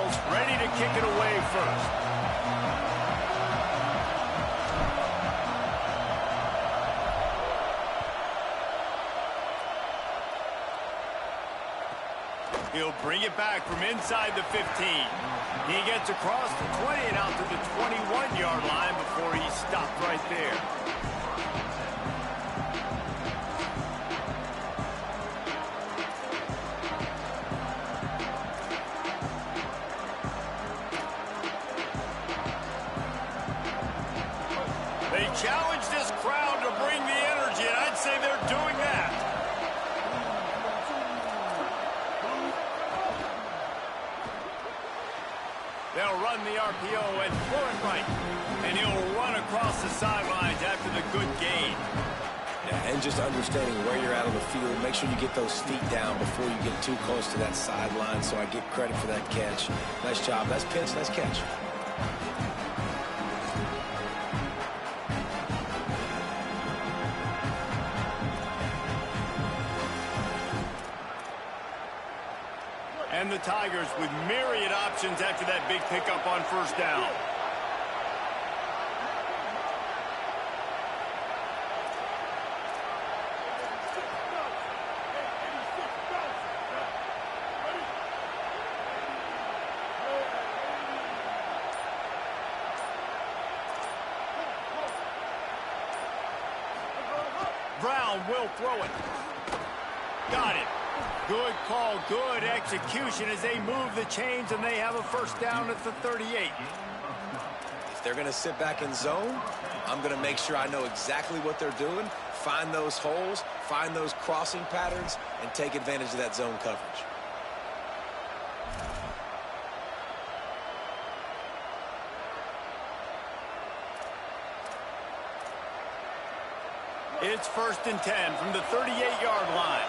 Eagles ready to kick it away first. He'll bring it back from inside the 15. He gets across the 20 and out to the 21-yard line before he stopped right there. They challenge this crowd to bring the energy, and I'd say they're doing that. They'll run the RPO and throw it right. And he'll run across the sidelines after the good gain. Yeah, and just understanding where you're at on the field. Make sure you get those feet down before you get too close to that sideline, so I get credit for that catch. Nice job. Nice pitch. Nice catch. And the Tigers with myriad options after that big pickup on first down. Brown will throw it. Got it. Good call, good execution as they move the chains, and they have a first down at the 38. If they're going to sit back in zone, I'm going to make sure I know exactly what they're doing, find those holes, find those crossing patterns, and take advantage of that zone coverage. It's 1st and 10 from the 38-yard line.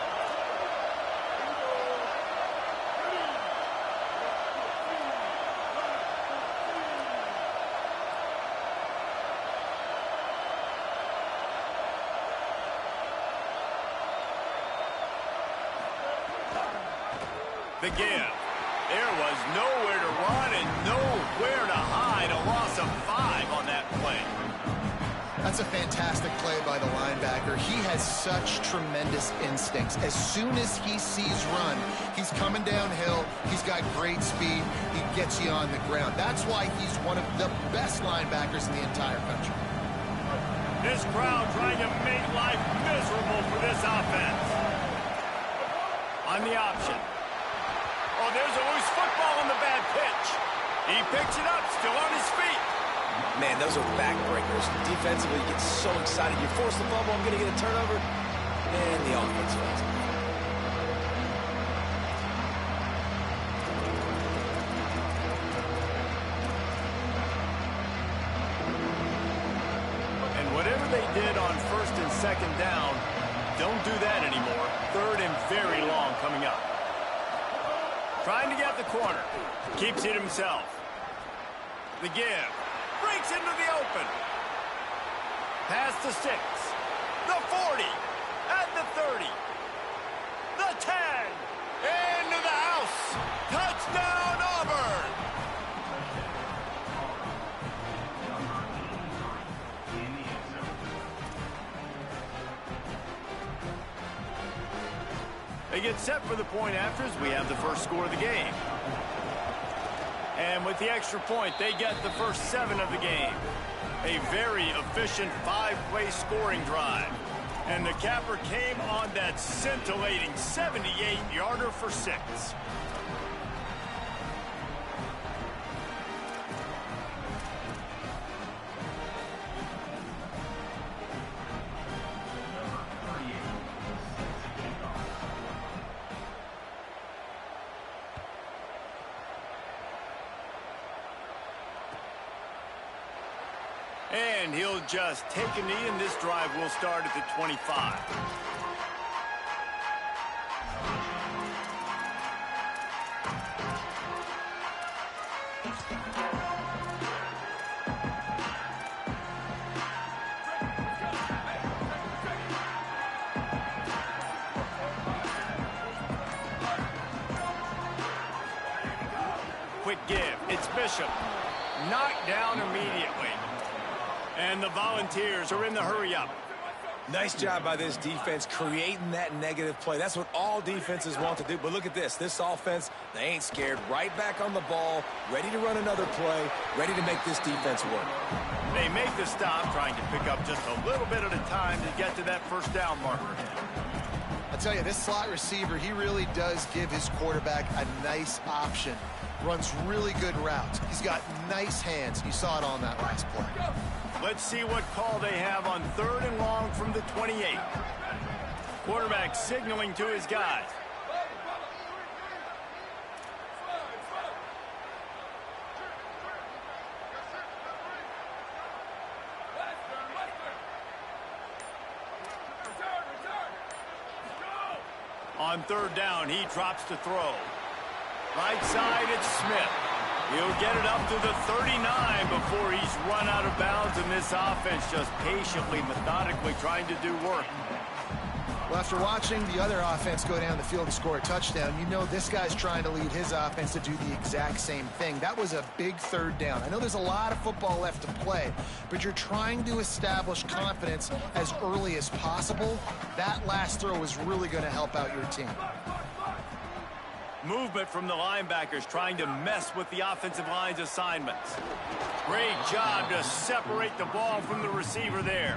The give. There was nowhere to run and nowhere to hide. A loss of 5 on that play. That's a fantastic play by the linebacker. He has such tremendous instincts. As soon as he sees run, he's coming downhill. He's got great speed. He gets you on the ground. That's why he's one of the best linebackers in the entire country. This crowd trying to make life miserable for this offense. On the option. Oh, there's a loose football on the bad pitch. He picks it up, still on his feet. Man, those are backbreakers. Defensively, you get so excited. You force the fumble, I'm going to get a turnover, and the offense fails. And whatever they did on 1st and 2nd down, don't do that anymore. 3rd and very long coming up. Trying to get the corner. Keeps it himself. The give. Breaks into the open. Past the 6. The 40. At the 30. The 10. Into the house. Touchdown, Auburn. They get set for the point after as we have the first score of the game. And with the extra point, they get the first 7 of the game. A very efficient 5-play scoring drive. And the capper came on that scintillating 78-yarder for 6. And he'll just take a knee, and this drive will start at the 25. Quick give. Bishop. Knocked down immediately. And the Volunteers are in the hurry-up. Nice job by this defense creating that negative play. That's what all defenses want to do. But look at this. This offense, they ain't scared. Right back on the ball, ready to run another play, ready to make this defense work. They make the stop, trying to pick up just a little bit at a time to get to that first down marker. I'll tell you, this slot receiver, he really does give his quarterback a nice option. Runs really good routes. He's got nice hands. You saw it on that last play. Let's see what call they have on 3rd and long from the 28. Quarterback signaling to his guys. On 3rd down, he drops to throw. Right side, it's Smith. He'll get it up to the 39 before he's run out of bounds, and this offense just patiently, methodically trying to do work. Well, after watching the other offense go down the field to score a touchdown, you know this guy's trying to lead his offense to do the exact same thing. That was a big 3rd down. I know there's a lot of football left to play, but you're trying to establish confidence as early as possible. That last throw is really going to help out your team. Movement from the linebackers trying to mess with the offensive line's assignments. Great job to separate the ball from the receiver there.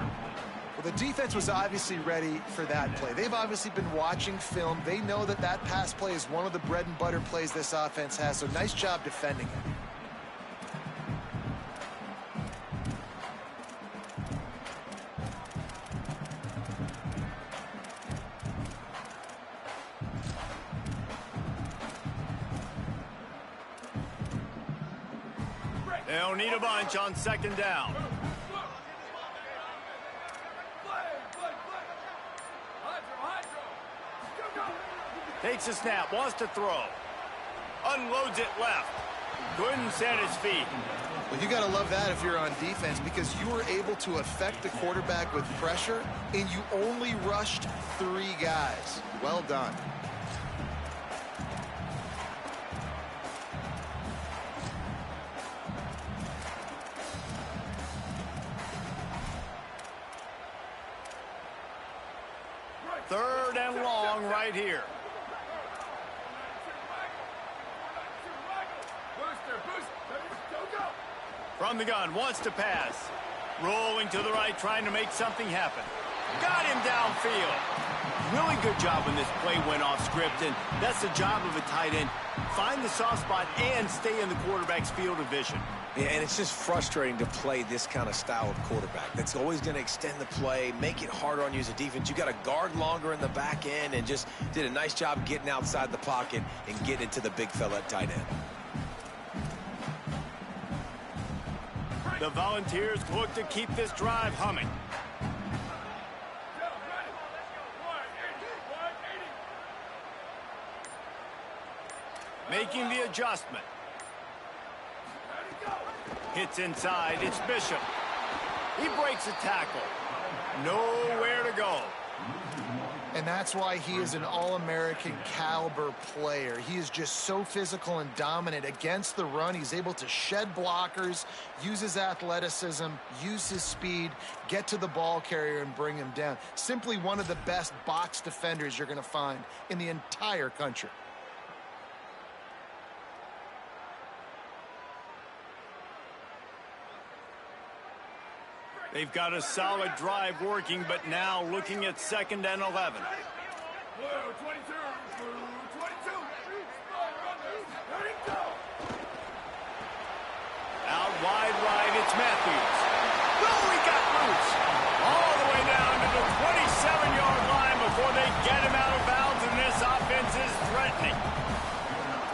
Well, the defense was obviously ready for that play. They've obviously been watching film. They know that that pass play is one of the bread and butter plays this offense has, so nice job defending it. They'll need a bunch on 2nd down. Takes a snap, wants to throw. Unloads it left. Couldn't set his feet. Well, you got to love that if you're on defense, because you were able to affect the quarterback with pressure, and you only rushed 3 guys. Well done. Third and long right here. From the gun, wants to pass. Rolling to the right, trying to make something happen. Got him downfield. Really good job when this play went off script, and that's the job of a tight end. Find the soft spot and stay in the quarterback's field of vision. Yeah, and it's just frustrating to play this kind of style of quarterback. That's always going to extend the play, make it harder on you as a defense. You got to guard longer in the back end, and just did a nice job getting outside the pocket and getting it to the big fella at tight end. The Volunteers look to keep this drive humming. Making the adjustment. Hits inside, it's Bishop. He breaks a tackle. Nowhere to go. And that's why he is an All-American caliber player. He is just so physical and dominant against the run. He's able to shed blockers, use his athleticism, use his speed, get to the ball carrier and bring him down. Simply one of the best box defenders you're going to find in the entire country. They've got a solid drive working, but now looking at 2nd and 11. Out wide right, it's Matthews. No, he got loose. All the way down to the 27-yard line before they get him out of bounds, and this offense is threatening.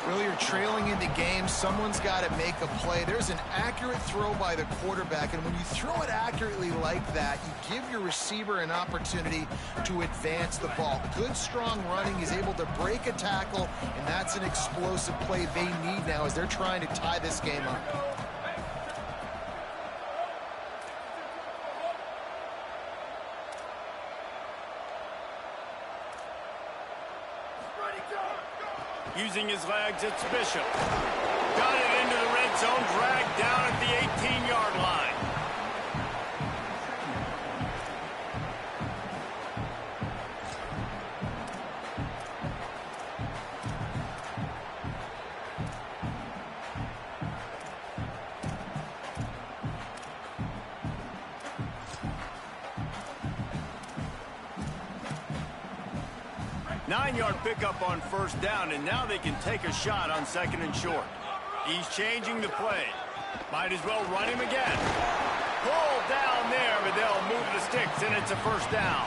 Really, you're trailing in the game. Someone's got to make a play. There's an accurate throw by the quarterback, and when you throw it accurately like that, you give your receiver an opportunity to advance the ball. Good, strong running. He's able to break a tackle, and that's an explosive play they need now as they're trying to tie this game up. Using his legs, it's Bishop. Got it into the red zone drag down at the 18-yard line. Nine-yard pickup on first down, and now they can take a shot on second and short. He's changing the play. Might as well run him again. Pulled down there, but they'll move the sticks, and it's a first down.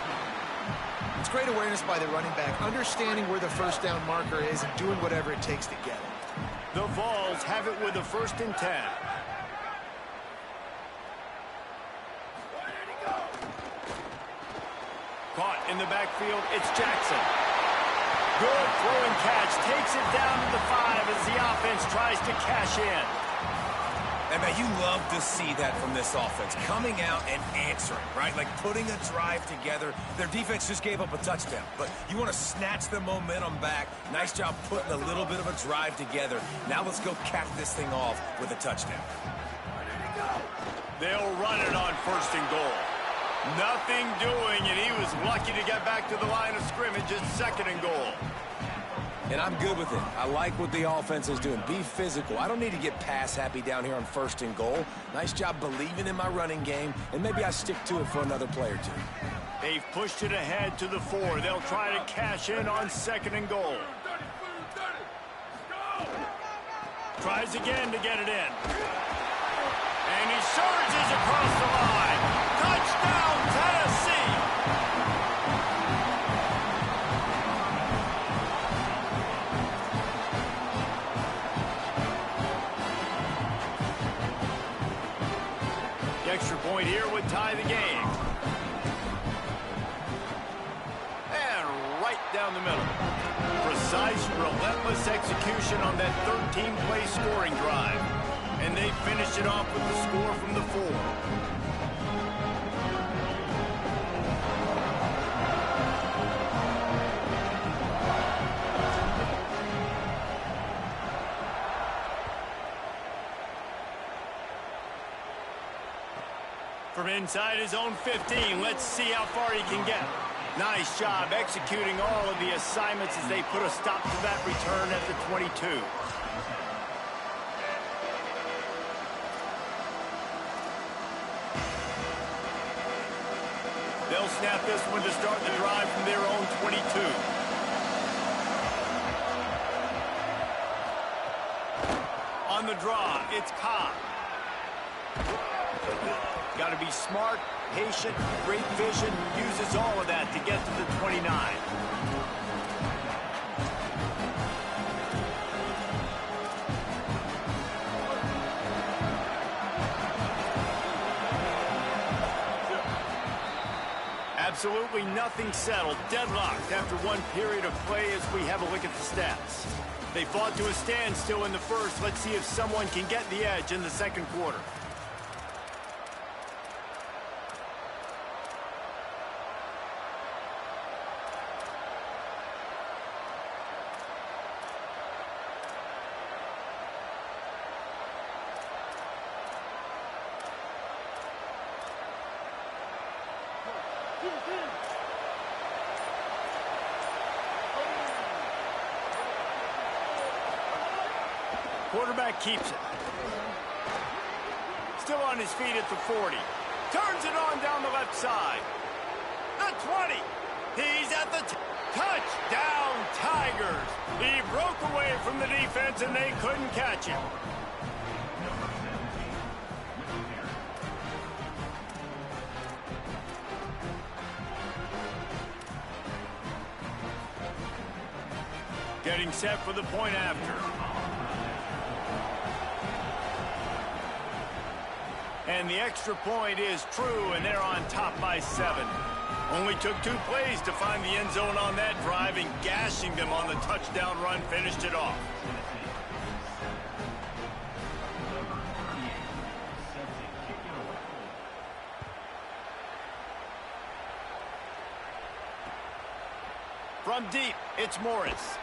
It's great awareness by the running back, understanding where the first down marker is and doing whatever it takes to get it. The Vols have it with a 1st and 10. Caught in the backfield, it's Jackson. Good throw and catch, takes it down to the 5 as the offense tries to cash in. And, man, you love to see that from this offense, coming out and answering, right? Like putting a drive together. Their defense just gave up a touchdown, but you want to snatch the momentum back. Nice job putting a little bit of a drive together. Now let's go cap this thing off with a touchdown. They'll run it on 1st and goal. Nothing doing, and he was lucky to get back to the line of scrimmage at 2nd and goal. And I'm good with it. I like what the offense is doing. Be physical. I don't need to get pass happy down here on 1st and goal. Nice job believing in my running game, and maybe I stick to it for another play or two. They've pushed it ahead to the 4. They'll try to cash in on 2nd and goal. Tries again to get it in. And he surges across the line. Touchdown, Tennessee! The extra point here would tie the game. And right down the middle. Precise, relentless execution on that 13-play scoring drive. And they finish it off with the score from the 4. From inside his own 15, let's see how far he can get. Nice job executing all of the assignments as they put a stop to that return at the 22. They'll snap this one to start the drive from their own 22. On the draw, it's Cobb. Got to be smart, patient, great vision, uses all of that to get to the 29. Absolutely nothing settled, deadlocked after one period of play as we have a look at the stats. They fought to a standstill in the first. Let's see if someone can get the edge in the second quarter. Quarterback keeps it. Still on his feet at the 40. Turns it on down the left side. The 20. He's at the touchdown, Tigers. He broke away from the defense and they couldn't catch him. Getting set for the point after. And the extra point is true, and they're on top by 7. Only took 2 plays to find the end zone on that drive, and gashing them on the touchdown run finished it off. From deep, it's Morris.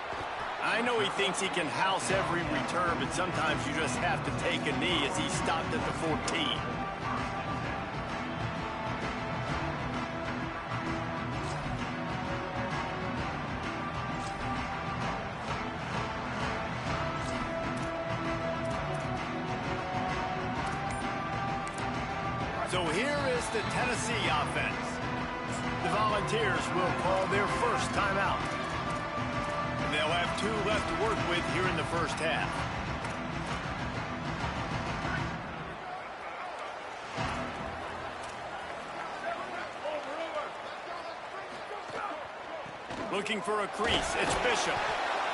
I know he thinks he can house every return, but sometimes you just have to take a knee as he stopped at the 14. So here is the Tennessee offense. The Volunteers will call their first timeout. And they'll have 2 left to work with here in the first half. Looking for a crease, it's Bishop.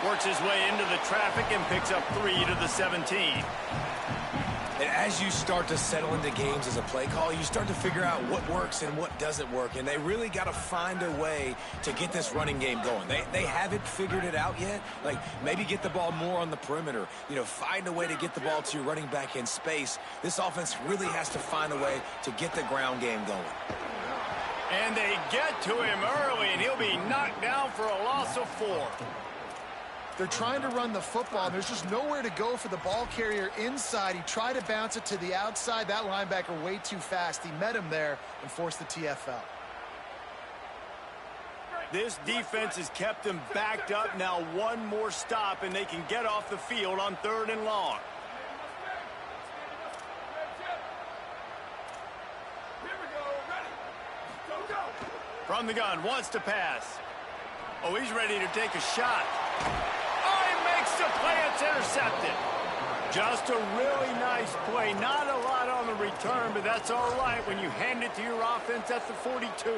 Works his way into the traffic and picks up 3 to the 17. And as you start to settle into games as a play call, you start to figure out what works and what doesn't work. And they really got to find a way to get this running game going. They haven't figured it out yet. Like, maybe get the ball more on the perimeter. You know, find a way to get the ball to your running back in space. This offense really has to find a way to get the ground game going. And they get to him early, and he'll be knocked down for a loss of 4. They're trying to run the football. There's just nowhere to go for the ball carrier inside. He tried to bounce it to the outside. That linebacker way too fast. He met him there and forced the TFL. This defense has kept them backed up. Now 1 more stop, and they can get off the field on 3rd and long. From the gun, wants to pass. Oh, he's ready to take a shot. Oh, he makes the play. It's intercepted. Just a really nice play. Not a lot on the return, but that's all right when you hand it to your offense at the 42.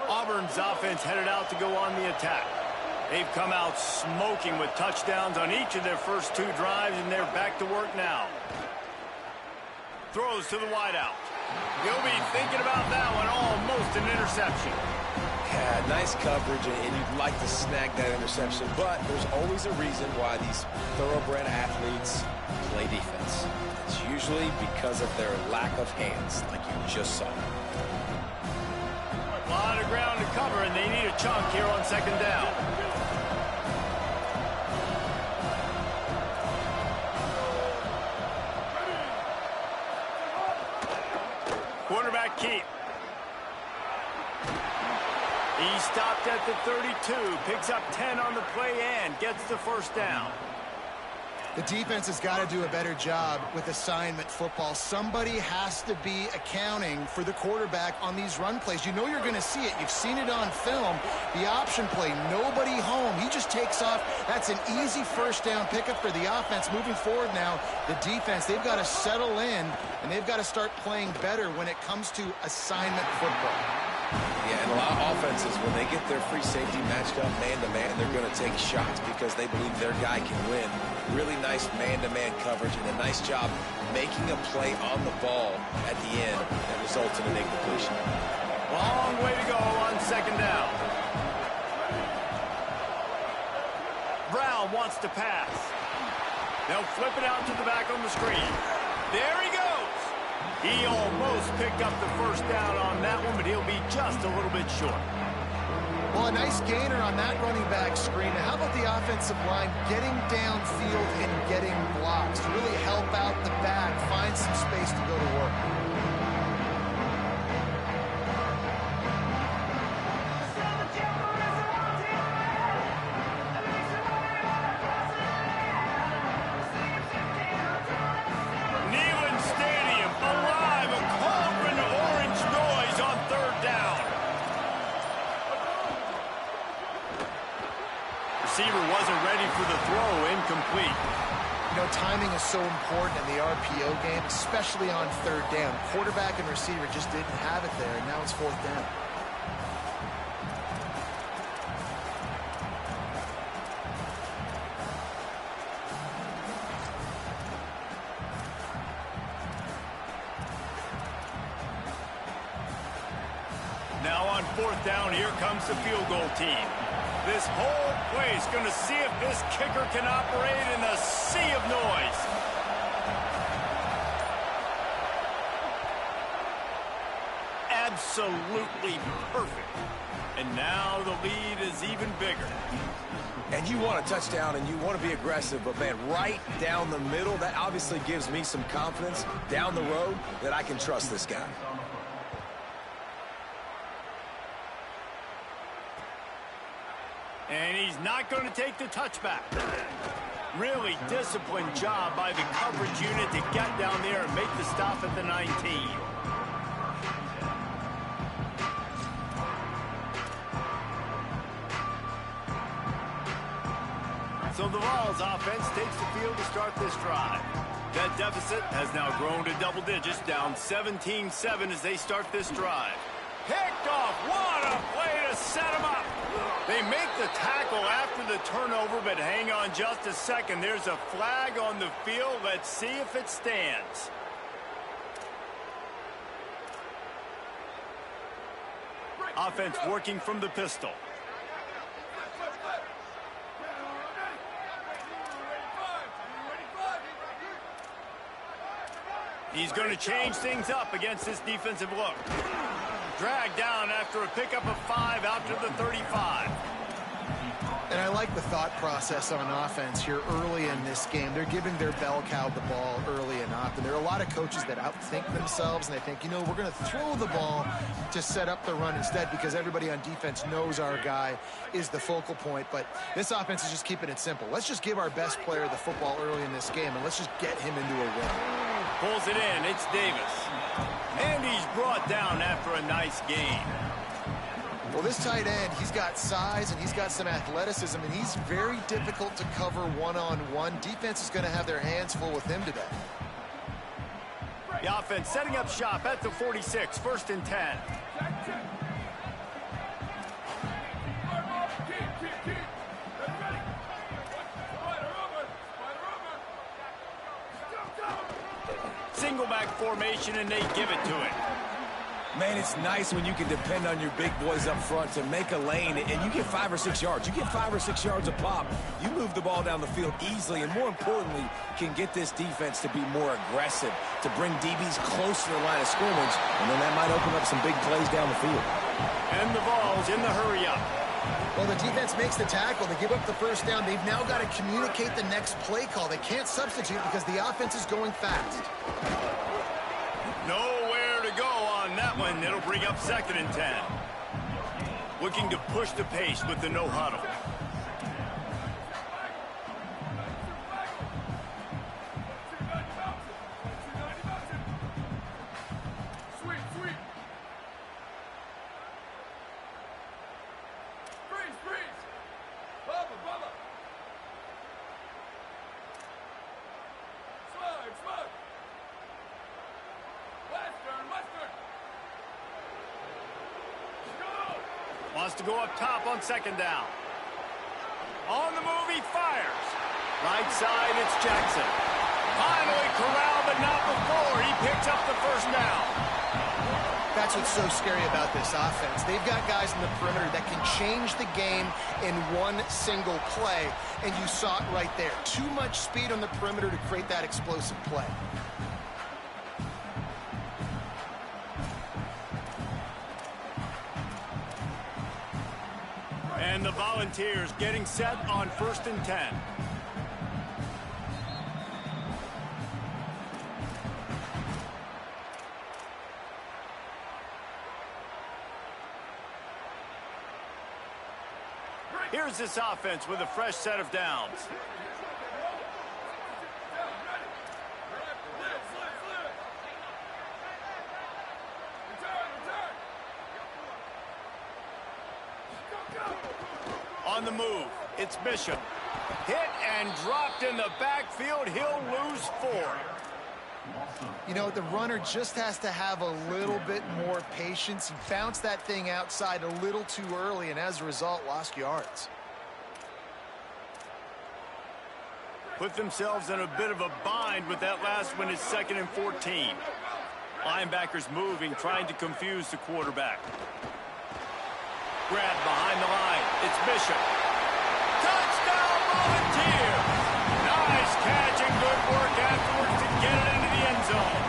Auburn's offense headed out to go on the attack. They've come out smoking with touchdowns on each of their first 2 drives, and they're back to work now. Throws to the wideout. He'll be thinking about that one. Almost an interception. Yeah, nice coverage, and you'd like to snag that interception, but there's always a reason why these thoroughbred athletes play defense. It's usually because of their lack of hands, like you just saw. A lot of ground to cover, and they need a chunk here on 2nd down. Quarterback keep. He stopped at the 32, picks up 10 on the play and gets the 1st down. The defense has got to do a better job with assignment football. Somebody has to be accounting for the quarterback on these run plays. You know you're going to see it. You've seen it on film. The option play, nobody home. He just takes off. That's an easy 1st down pickup for the offense. Moving forward now, the defense, they've got to settle in, and they've got to start playing better when it comes to assignment football. Yeah, and a lot of offenses, when they get their free safety matched up man-to-man, they're going to take shots because they believe their guy can win. Really nice man-to-man coverage and a nice job making a play on the ball at the end that results in an incompletion. Long way to go on 2nd down. Brown wants to pass. They'll flip it out to the back on the screen. There he goes. He almost picked up the 1st down on that one, but he'll be just a little bit short. Well, a nice gainer on that running back screen. Now, how about the offensive line getting downfield and getting blocks to really help out the back, find some space to go to work? Receiver wasn't ready for the throw, incomplete. You know, timing is so important in the RPO game, especially on 3rd down. Quarterback and receiver just didn't have it there, and now it's 4th down. Now on 4th down, here comes the field goal team. This whole play is going to see if this kicker can operate in a sea of noise. absolutely perfect. And now the lead is even bigger. And you want a touchdown and you want to be aggressive, but man, right down the middle, that obviously gives me some confidence down the road that I can trust this guy. And he's not going to take the touchback. Really disciplined job by the coverage unit to get down there and make the stop at the 19. So the Vols offense takes the field to start this drive. That deficit has now grown to double digits, down 17-7 as they start this drive. Picked off. What a play to set him up. They make the tackle after the turnover, but hang on just a second. There's a flag on the field. Let's see if it stands. Offense working from the pistol. He's going to change things up against this defensive look. Dragged down after a pickup of 5 out to the 35. And I like the thought process on offense here early in this game. They're giving their bell cow the ball early and often. There are a lot of coaches that outthink themselves, and they think, you know, we're going to throw the ball to set up the run instead because everybody on defense knows our guy is the focal point. But this offense is just keeping it simple. Let's just give our best player the football early in this game, and let's just get him into a win. Pulls it in. It's Davis. And he's brought down after a nice gain. Well, this tight end, he's got size and he's got some athleticism, and he's very difficult to cover one-on-one. Defense is going to have their hands full with him today. The offense setting up shop at the 46, 1st and 10. Single back formation, and they give it to it. Man, it's nice when you can depend on your big boys up front to make a lane, and you get 5 or 6 yards. You get 5 or 6 yards a pop. You move the ball down the field easily, and more importantly, can get this defense to be more aggressive, to bring DBs close to the line of scrimmage, and then that might open up some big plays down the field. And the Vols in the hurry up. Well, the defense makes the tackle. They give up the first down. They've now got to communicate the next play call. They can't substitute because the offense is going fast. Nowhere to go on that one. It'll bring up 2nd and 10. Looking to push the pace with the no huddle. Wants to go up top on 2nd down. On the move, he fires. Right side, it's Jackson. Finally corralled, but not before. He picks up the 1st down. That's what's so scary about this offense. They've got guys in the perimeter that can change the game in one single play, and you saw it right there. Too much speed on the perimeter to create that explosive play. And the Volunteers getting set on 1st and 10. Here's this offense with a fresh set of downs. On the move, it's Bishop. Hit and dropped in the backfield. He'll lose 4. You know, the runner just has to have a little bit more patience. He bounced that thing outside a little too early, and as a result, lost yards. Put themselves in a bit of a bind with that last one. It's 2nd and 14. Linebackers moving, trying to confuse the quarterback. Grab behind the line. It's Bishop. Touchdown, Volunteers! Nice catch and good work afterwards to get it into the end zone.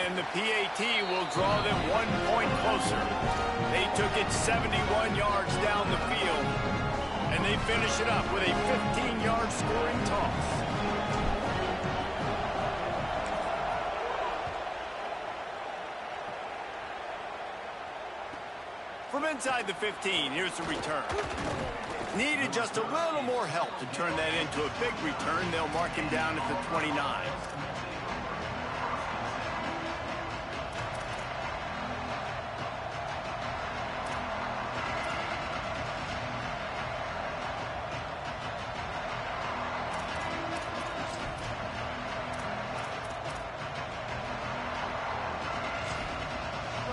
and the PAT will draw them 1 point closer. They took it 71 yards down the field, and they finish it up with a 15-yard scoring toss. From inside the 15, here's the return. Needed just a little more help to turn that into a big return. They'll mark him down at the 29.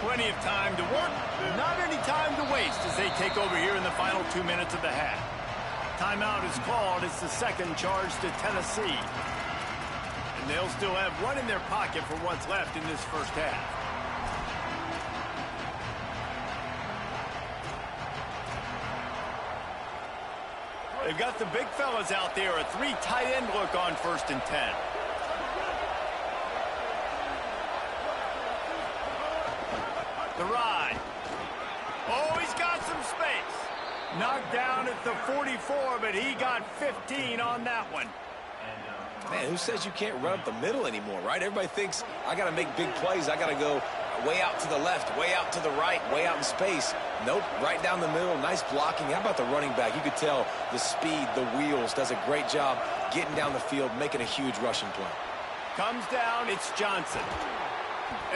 Plenty of time to work, not any time to waste as they take over here in the final 2 minutes of the half. Timeout is called. It's the second charge to Tennessee. And they'll still have one in their pocket for what's left in this first half. They've got the big fellas out there, a 3 tight end look on 1st and 10. The ride. Oh, he's got some space. Knocked down at the 44, but he got 15 on that one. Man, who says you can't run up the middle anymore, right? Everybody thinks I got to make big plays. I got to go way out to the left, way out to the right, way out in space. Nope, right down the middle. Nice blocking. How about the running back? You could tell the speed, the wheels, does a great job getting down the field, making a huge rushing play. Comes down, it's Johnson.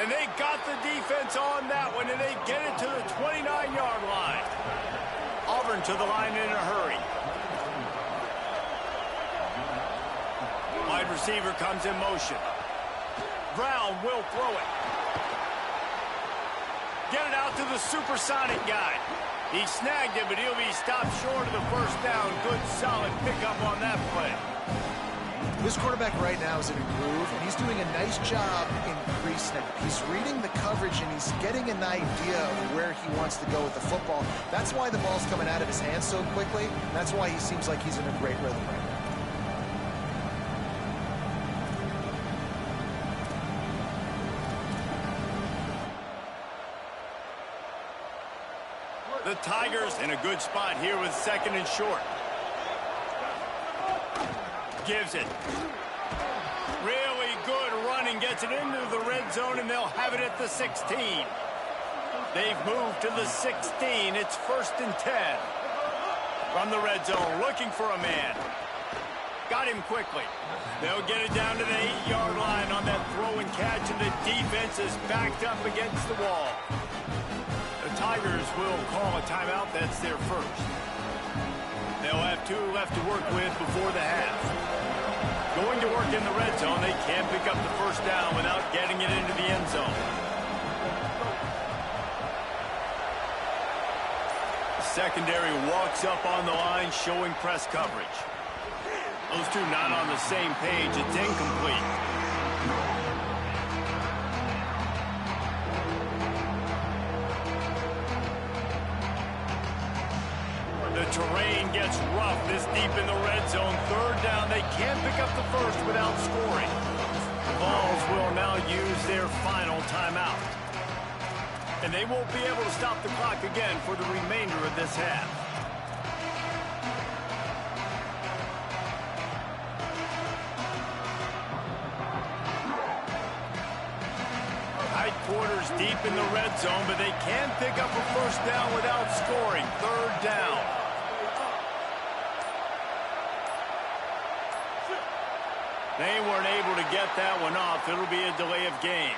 And they got the defense on that one, and they get it to the 29-yard line. Auburn to the line in a hurry. Wide receiver comes in motion. Brown will throw it. Get it out to the supersonic guy. He snagged it, but he'll be stopped short of the first down. Good, solid pickup on that play. This quarterback right now is in a groove, and he's doing a nice job in pre-snap. He's reading the coverage, and he's getting an idea of where he wants to go with the football. That's why the ball's coming out of his hands so quickly. That's why he seems like he's in a great rhythm right now. The Tigers in a good spot here with 2nd and short. Gives it. Really good running. Gets it into the red zone, and they'll have it at the 16. They've moved to the 16. It's 1st and 10. From the red zone, looking for a man. Got him quickly. They'll get it down to the 8-yard line on that throw and catch, and the defense is backed up against the wall. The Tigers will call a timeout. That's their first. They'll have 2 left to work with before the half. Going to work in the red zone, they can't pick up the first down without getting it into the end zone. The secondary walks up on the line, showing press coverage. Those two not on the same page. It's incomplete. The terrain gets rough this deep in the red zone. 3rd down. They can't pick up the first without scoring. The Vols will now use their final timeout. And they won't be able to stop the clock again for the remainder of this half. Tight quarters deep in the red zone, but they can pick up a first down without scoring. 3rd down. They weren't able to get that one off. It'll be a delay of game.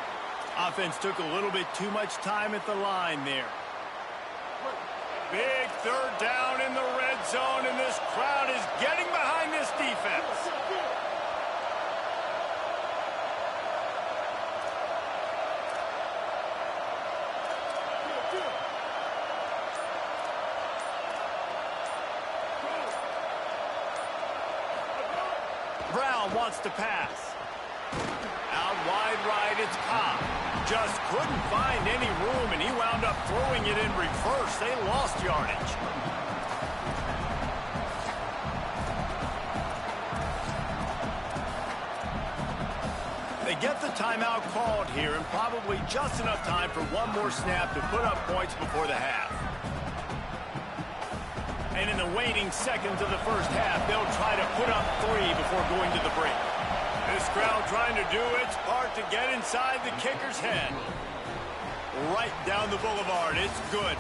Offense took a little bit too much time at the line there. Big 3rd down in the red zone, and this crowd is getting behind this defense. Brown wants to pass. Out wide right, it's Cobb. Just couldn't find any room, and he wound up throwing it in reverse. They lost yardage. They get the timeout called here, and probably just enough time for one more snap to put up points before the half. And in the waning seconds of the first half, they'll try to put up 3 before going to the break. This crowd trying to do its part to get inside the kicker's head. Right down the boulevard. It's good.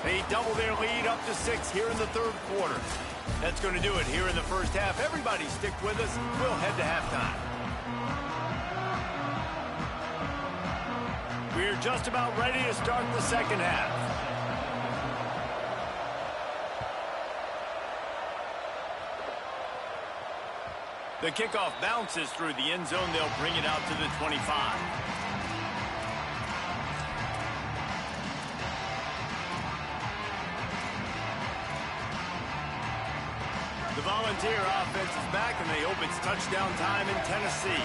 They double their lead up to 6 here in the third quarter. That's going to do it here in the first half. Everybody stick with us. We'll head to halftime. We're just about ready to start the second half. The kickoff bounces through the end zone. They'll bring it out to the 25. The Volunteer offense is back, and they hope it's touchdown time in Tennessee.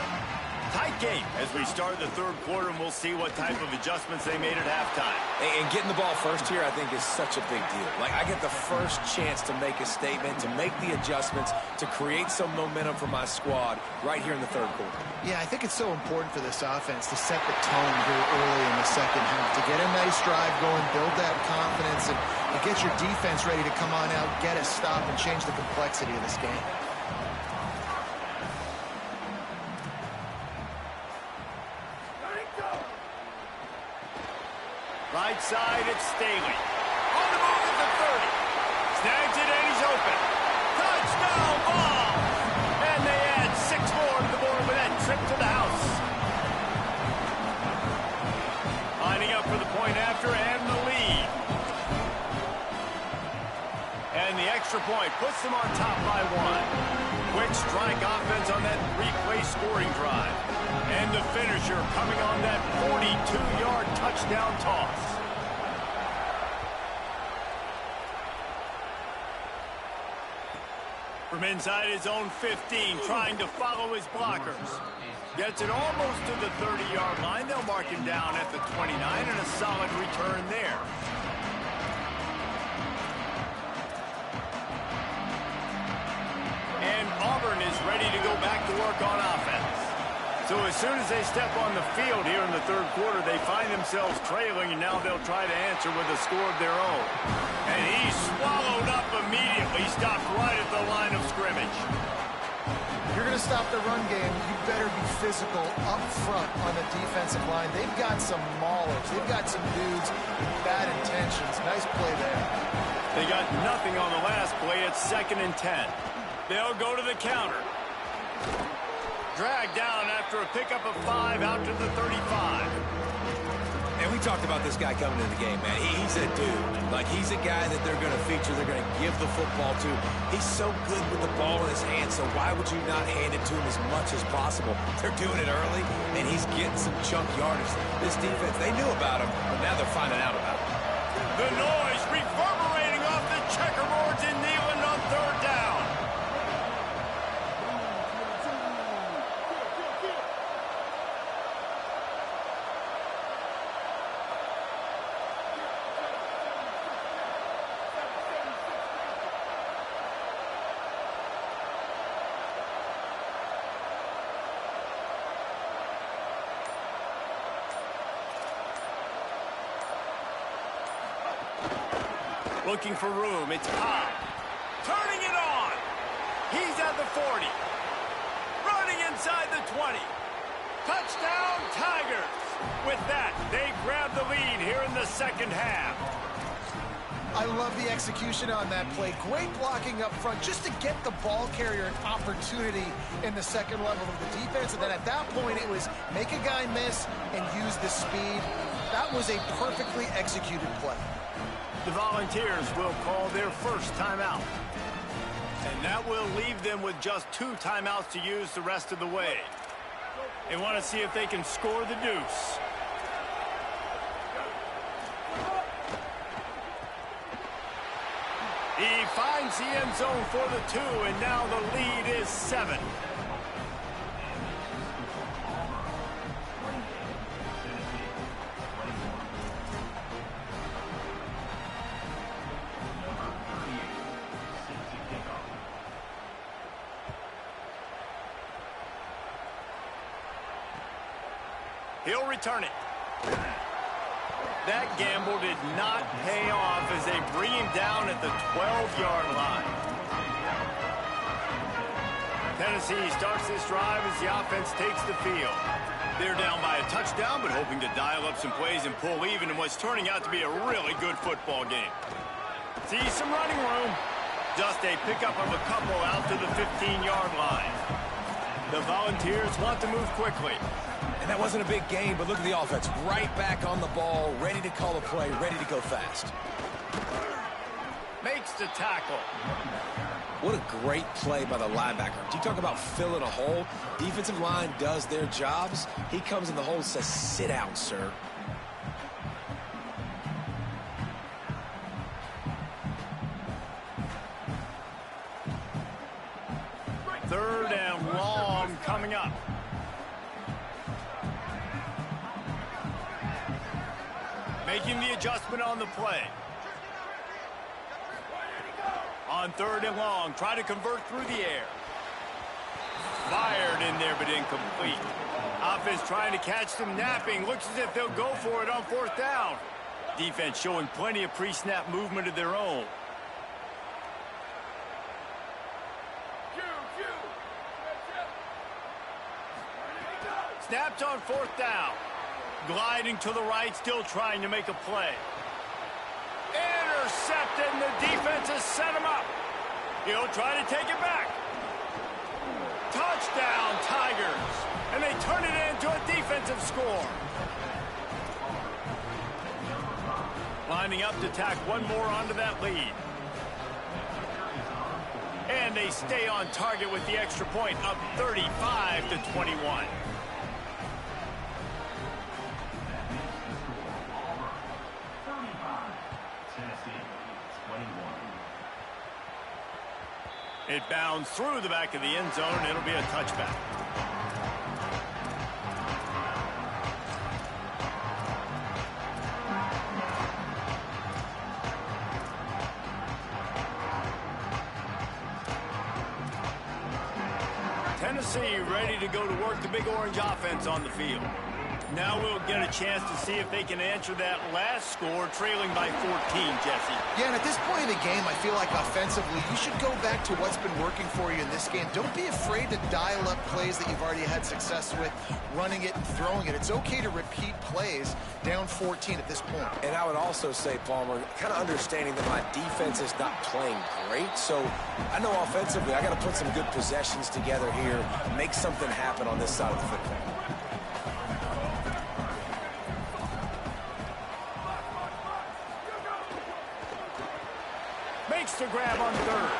Tight game as we start the third quarter, and we'll see what type of adjustments they made at halftime. And getting the ball first here, I think, is such a big deal. Like, I get the first chance to make a statement, to make the adjustments, to create some momentum for my squad right here in the third quarter. Yeah, I think it's so important for this offense to set the tone here early in the second half, to get a nice drive going, build that confidence, and get your defense ready to come on out, get a stop, and change the complexity of this game. Right side, it's Staley. On the move at the 30. Snags it, and he's open. Touchdown ball! And they add 6 more to the board with that trip to the house. Lining up for the point after and the lead. And the extra point puts them on top by 1. Quick strike offense on that 3-play scoring drive. And the finisher coming on that 42-yard touchdown toss. From inside his own 15, trying to follow his blockers. Gets it almost to the 30-yard line. They'll mark him down at the 29, and a solid return there. And Auburn is ready to go back to work on offense. So as soon as they step on the field here in the third quarter, they find themselves trailing, and now they'll try to answer with a score of their own. And he's swallowed up immediately, stopped right at the line of scrimmage. If you're going to stop the run game, you better be physical up front on the defensive line. They've got some maulers. They've got some dudes with bad intentions. Nice play there. They got nothing on the last play. It's 2nd and 10. They'll go to the counter. Dragged down after a pickup of 5 out to the 35. And we talked about this guy coming into the game, man. He's a dude. Like, he's a guy that they're going to feature, they're going to give the football to. He's so good with the ball in his hand, so why would you not hand it to him as much as possible? They're doing it early, and he's getting some chunk yardage. This defense, they knew about him, but now they're finding out about him. The noise reverberating off the checkerboards in Neyland on 3rd down. Looking for room. It's Cobb. Turning it on. He's at the 40. Running inside the 20. Touchdown, Tigers. With that, they grab the lead here in the second half. I love the execution on that play. Great blocking up front just to get the ball carrier an opportunity in the second level of the defense. And then at that point, it was make a guy miss and use the speed. That was a perfectly executed play. The Volunteers will call their first timeout. And that will leave them with just 2 timeouts to use the rest of the way. They want to see if they can score the deuce. He finds the end zone for the 2, and now the lead is 7. He'll return it. That gamble did not pay off as they bring him down at the 12-yard line. Tennessee starts this drive as the offense takes the field. They're down by a touchdown, but hoping to dial up some plays and pull even in what's turning out to be a really good football game. See some running room. Just a pickup of a couple out to the 15-yard line. The Volunteers want to move quickly. And that wasn't a big gain, but look at the offense. Right back on the ball, ready to call a play, ready to go fast. Makes the tackle. What a great play by the linebacker. Do you talk about filling a hole? Defensive line does their jobs. He comes in the hole and says, sit down, sir. Third and long coming up. Making the adjustment on the play. On third and long, try to convert through the air. Fired in there, but incomplete. Offense trying to catch them napping. Looks as if they'll go for it on fourth down. Defense showing plenty of pre-snap movement of their own. Snapped on fourth down. Gliding to the right, still trying to make a play. Intercepted, and the defense has set him up. He'll try to take it back. Touchdown, Tigers. And they turn it into a defensive score. Lining up to tack one more onto that lead. And they stay on target with the extra point, up 35-21. It bounds through the back of the end zone, and it'll be a touchback. Tennessee ready to go to work the Big Orange offense on the field. Now we'll get a chance to see if they can answer that last score, trailing by 14, Jesse. Yeah, and at this point in the game, I feel like offensively, you should go back to what's been working for you in this game. Don't be afraid to dial up plays that you've already had success with, running it and throwing it. It's okay to repeat plays down 14 at this point. And I would also say, Palmer, kind of understanding that my defense is not playing great, so I know offensively I got to put some good possessions together here, make something happen on this side of the football. Makes the grab on third.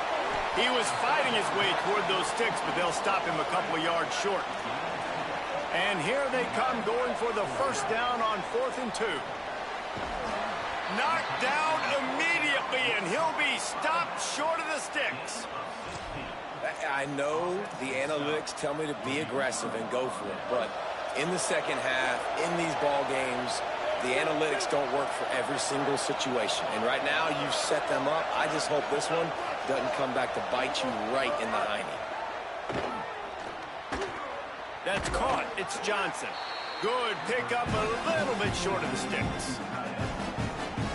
He was fighting his way toward those sticks, but they'll stop him a couple of yards short. And here they come, going for the first down on 4th and 2. Knocked down immediately, and he'll be stopped short of the sticks. I know the analytics tell me to be aggressive and go for it, but in the second half, in these ball games, the analytics don't work for every single situation. And right now, you've set them up. I just hope this one doesn't come back to bite you right in the hiney. That's caught. It's Johnson. Good pickup, a little bit short of the sticks.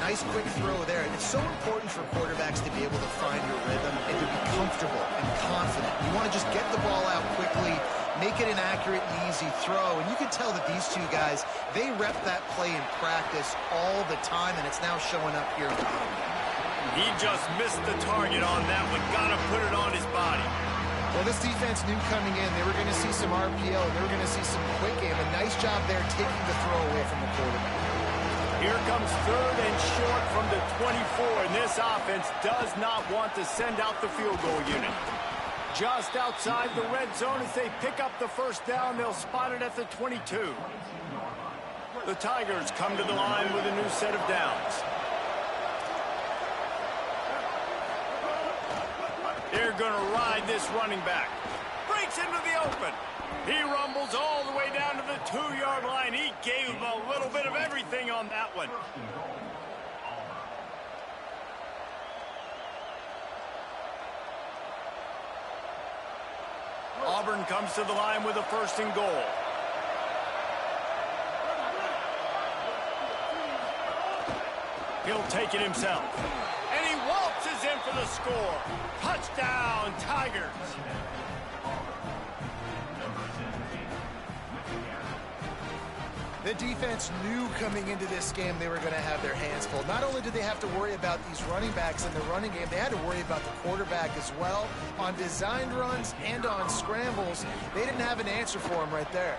Nice quick throw there. And it's so important for quarterbacks to be able to find your rhythm and to be comfortable and confident. You want to just get the ball out quickly, make it an accurate and easy throw. And you can tell that these two guys, they rep that play in practice all the time, and it's now showing up here. He just missed the target on that one. Got to put it on his body. Well, this defense knew coming in they were going to see some RPO, and they were going to see some quick game. A nice job there taking the throw away from the quarterback. Here comes third and short from the 24, and this offense does not want to send out the field goal unit. Just outside the red zone as they pick up the first down, they'll spot it at the 22. The Tigers come to the line with a new set of downs. They're going to ride this running back. Breaks into the open. He rumbles all the way down to the 2-yard line. He gave him a little bit of everything on that one. Auburn comes to the line with a 1st and goal. He'll take it himself. And he waltzes in for the score. Touchdown, Tigers. The defense knew coming into this game they were going to have their hands full. Not only did they have to worry about these running backs in the running game, they had to worry about the quarterback as well. On designed runs and on scrambles, they didn't have an answer for him right there.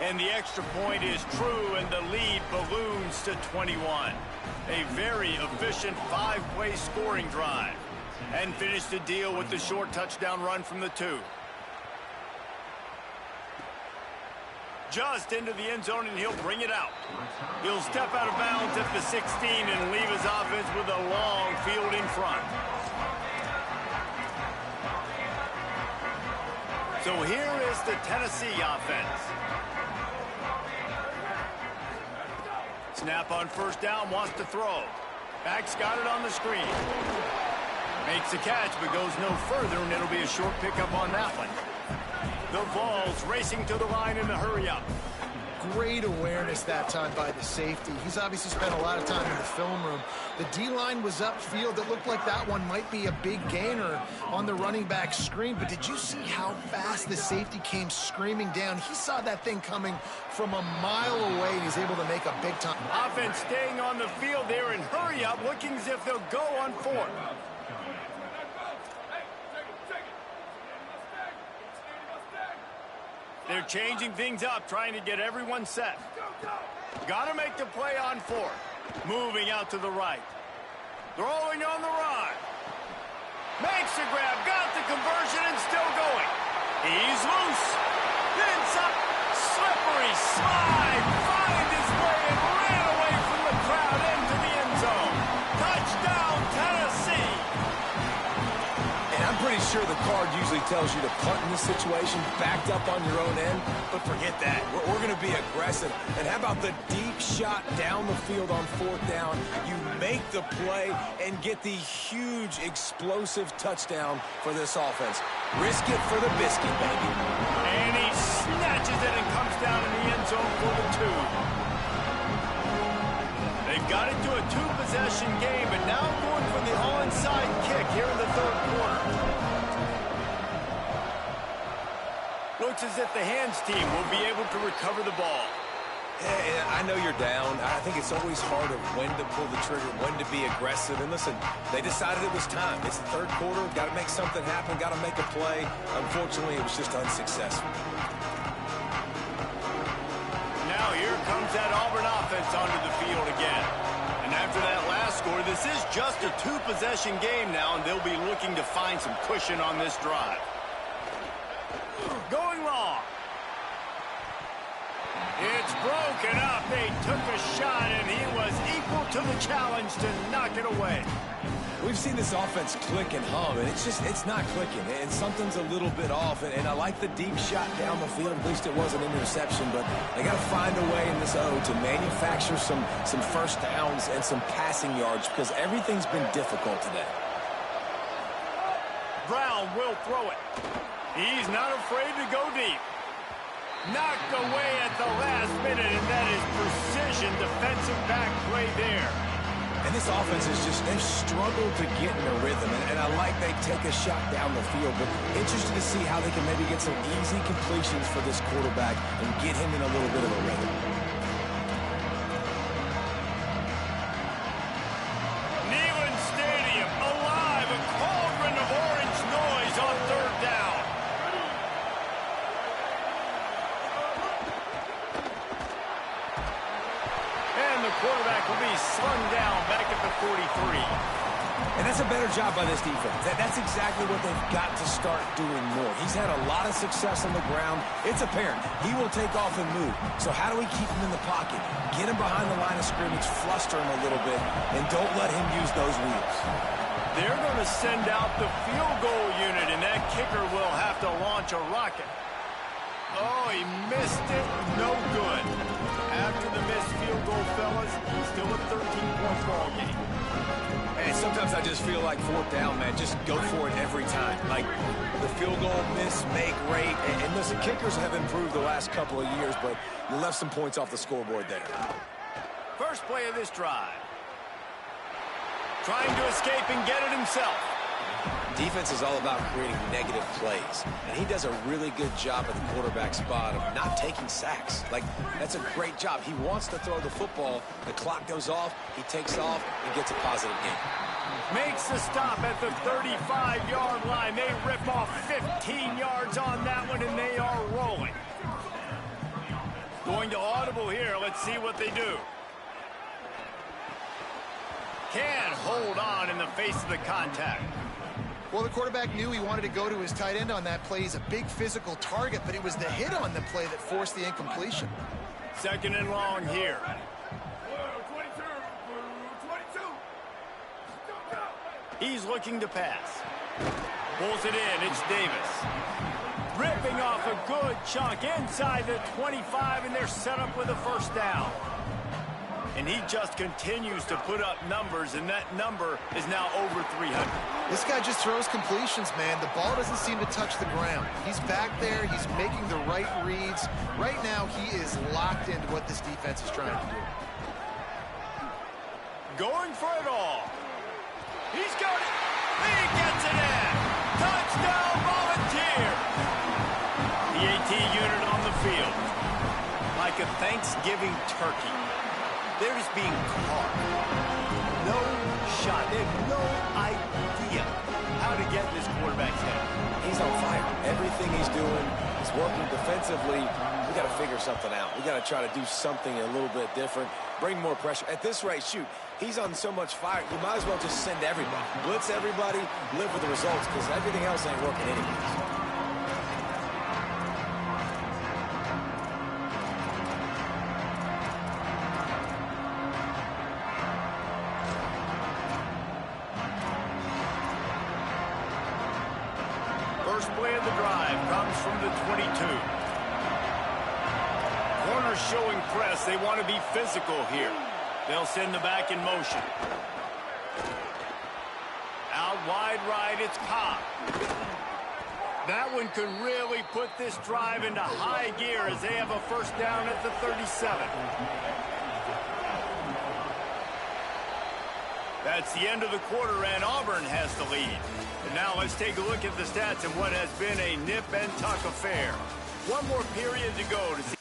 And the extra point is true, and the lead balloons to 21. A very efficient 5-play scoring drive. And finished the deal with the short touchdown run from the 2. Just into the end zone, and he'll bring it out. He'll step out of bounds at the 16 and leave his offense with a long field in front. So here is the Tennessee offense. Snap on first down, wants to throw. Back's got it on the screen. Makes a catch, but goes no further, and it'll be a short pickup on that one. The Vols racing to the line in the hurry-up. Great awareness that time by the safety. He's obviously spent a lot of time in the film room. The D-line was upfield. It looked like that one might be a big gainer on the running back screen. But did you see how fast the safety came screaming down? He saw that thing coming from a mile away, and he's able to make a big-time. Offense staying on the field there in hurry-up, looking as if they'll go on 4th. They're changing things up, trying to get everyone set. Got to make the play on 4th. Moving out to the right. Throwing on the run. Makes the grab, got the conversion, and still going. He's loose. Inside. Slippery slide. Find his way and ran away from the crowd into the end zone. Touchdown, Tennessee. And I'm pretty sure the card usually tells you to punt in this situation, backed up on your own end, but forget that. We're going to be aggressive. And how about the deep shot down the field on 4th down? You make the play and get the huge, explosive touchdown for this offense. Risk it for the biscuit, baby. And he snatches it and comes down in the end zone for the 2. They've got it to a 2-possession game, and now going for the onside kick here in the 3rd quarter. Looks as if the hands team will be able to recover the ball. Yeah, I know you're down. I think it's always hard of when to pull the trigger, when to be aggressive. And listen, they decided it was time. It's the 3rd quarter. Got to make something happen. Got to make a play. Unfortunately, it was just unsuccessful. Now here comes that Auburn offense onto the field again. And after that last score, this is just a 2-possession game now, and they'll be looking to find some cushion on this drive. Going long. It's broken up. They took a shot, and he was equal to the challenge to knock it away. We've seen this offense click and hum, and it's not clicking, and something's a little bit off. And I like the deep shot down the field. At least it was an interception, but they got to find a way in this O to manufacture some first downs and some passing yards, because everything's been difficult today. Brown will throw it. He's not afraid to go deep. Knocked away at the last minute, and that is precision defensive back play there. And this offense is just, they've struggled to get in a rhythm, and I like they take a shot down the field, but interested to see how they can maybe get some easy completions for this quarterback and get him in a little bit of a rhythm. Neyland Stadium, alive, a cauldron of orange noise on 3rd down. The quarterback will be slung down back at the 43. And that's a better job by this defense. That's exactly what they've got to start doing more. He's had a lot of success on the ground. It's apparent. He will take off and move. So how do we keep him in the pocket? Get him behind the line of scrimmage, fluster him a little bit, and don't let him use those wheels. They're going to send out the field goal unit, and that kicker will have to launch a rocket. Oh, he missed it. No good. After the missed field goal, fellas, still a 13-point ball game. And sometimes I just feel like 4th down, man, just go for it every time. Like the field goal miss, make rate. And listen, kickers have improved the last couple of years, but you left some points off the scoreboard there. First play of this drive. Trying to escape and get it himself. Defense is all about creating negative plays, and he does a really good job at the quarterback spot of not taking sacks. Like, that's a great job. He wants to throw the football. The clock goes off, he takes off, and gets a positive gain. Makes the stop at the 35-yard line. They rip off 15 yards on that one, and they are rolling. Going to audible here. Let's see what they do. Can't hold on in the face of the contact. Well, the quarterback knew he wanted to go to his tight end on that play. He's a big physical target, but it was the hit on the play that forced the incompletion. Second and long here. He's looking to pass. Pulls it in. It's Davis. Ripping off a good chunk inside the 25, and they're set up with a first down. And he just continues to put up numbers, and that number is now over 300. This guy just throws completions, man. The ball doesn't seem to touch the ground. He's back there. He's making the right reads. Right now, he is locked into what this defense is trying to do. Going for it all. He's got it. He gets it in. Touchdown, Volunteer. The AT unit on the field. Like a Thanksgiving turkey. They're just being caught. No shot. They have no idea how to get in this quarterback's head. He's on fire. Everything he's doing is working defensively. We got to figure something out. We got to try to do something a little bit different. Bring more pressure. At this rate, shoot, he's on so much fire, you might as well just send everybody. Blitz everybody, live with the results, because everything else ain't working anyways. First play of the drive comes from the 22. Corners showing press. They want to be physical here. They'll send the back in motion. Out wide right, it's Cobb. That one could really put this drive into high gear as they have a first down at the 37. That's the end of the quarter, and Auburn has the lead. And now let's take a look at the stats of what has been a nip-and-tuck affair. One more period to go to see.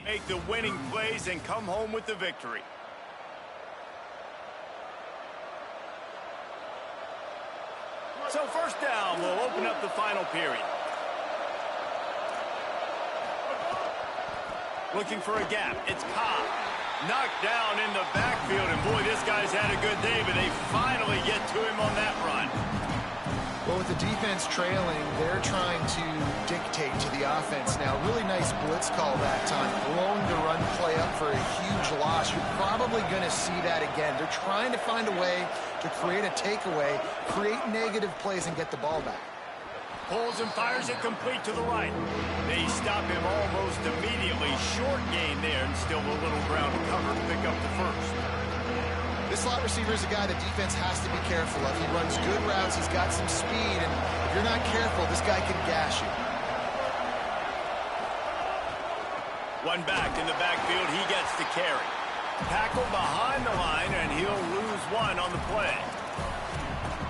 Make the winning plays and come home with the victory. So first down will open up the final period. Looking for a gap. It's Cobb. Knocked down in the backfield, and boy, this guy's had a good day, but they finally get to him on that run. Well, with the defense trailing, they're trying to dictate to the offense now. Really nice blitz call that time. Blowing the run play up for a huge loss. You're probably going to see that again. They're trying to find a way to create a takeaway, create negative plays, and get the ball back. Pulls and fires it complete to the right. They stop him almost immediately. Short gain there, and still a little ground to cover to pick up the first. This slot receiver is a guy the defense has to be careful of. He runs good routes. He's got some speed, and if you're not careful, this guy can gash you. One back in the backfield. He gets to carry. Tackle behind the line, and he'll lose one on the play.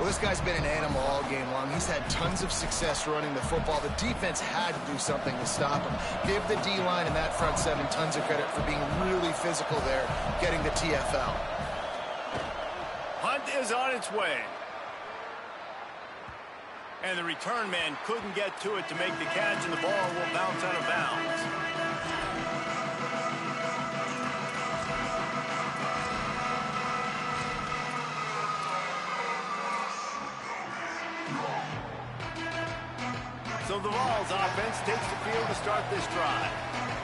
Well, this guy's been an animal all game long. He's had tons of success running the football. The defense had to do something to stop him. Give the D-line and that front seven tons of credit for being really physical there, getting the TFL. Hunt is on its way. And the return man couldn't get to it to make the catch, and the ball will bounce out of bounds. So the Vols offense takes the field to start this drive.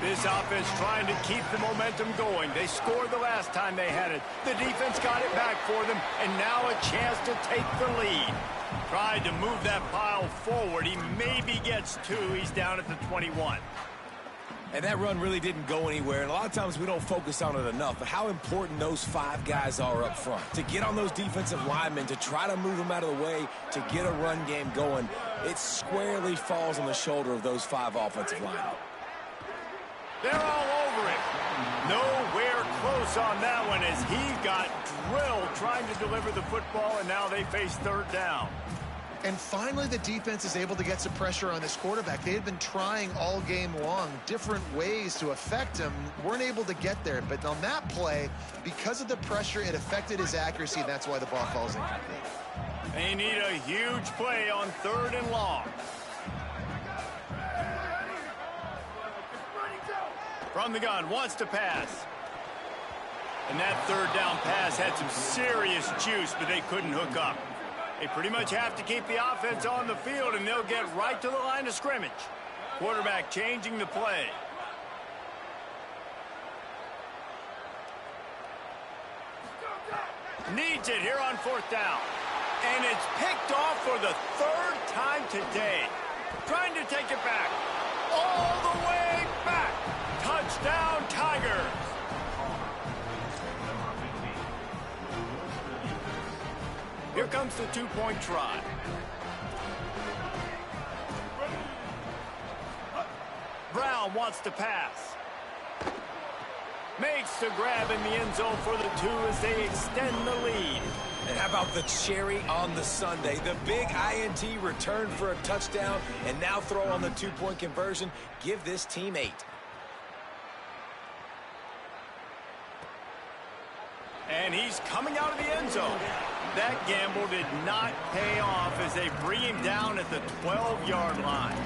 This offense trying to keep the momentum going. They scored the last time they had it. The defense got it back for them, and now a chance to take the lead. Tried to move that pile forward. He maybe gets two. He's down at the 21. And that run really didn't go anywhere, and a lot of times we don't focus on it enough, but how important those five guys are up front. To get on those defensive linemen, to try to move them out of the way, to get a run game going, it squarely falls on the shoulder of those five offensive linemen. They're all over him. Nowhere close on that one as he got drilled trying to deliver the football, and now they face third down. And finally, the defense is able to get some pressure on this quarterback. They had been trying all game long different ways to affect him. Weren't able to get there. But on that play, because of the pressure, it affected his accuracy, and that's why the ball falls incomplete. They need a huge play on third and long. From the gun, wants to pass. And that third down pass had some serious juice, but they couldn't hook up. They pretty much have to keep the offense on the field, and they'll get right to the line of scrimmage. Quarterback changing the play. Needs it here on fourth down. And it's picked off for the third time today. Trying to take it back. All the way back. Touchdown, Tigers. Here comes the two-point try. Brown wants to pass. Makes the grab in the end zone for the two as they extend the lead. And how about the cherry on the sundae? The big INT return for a touchdown, and now throw on the two-point conversion. Give this team 8. And he's coming out of the end zone. That gamble did not pay off as they bring him down at the 12-yard line.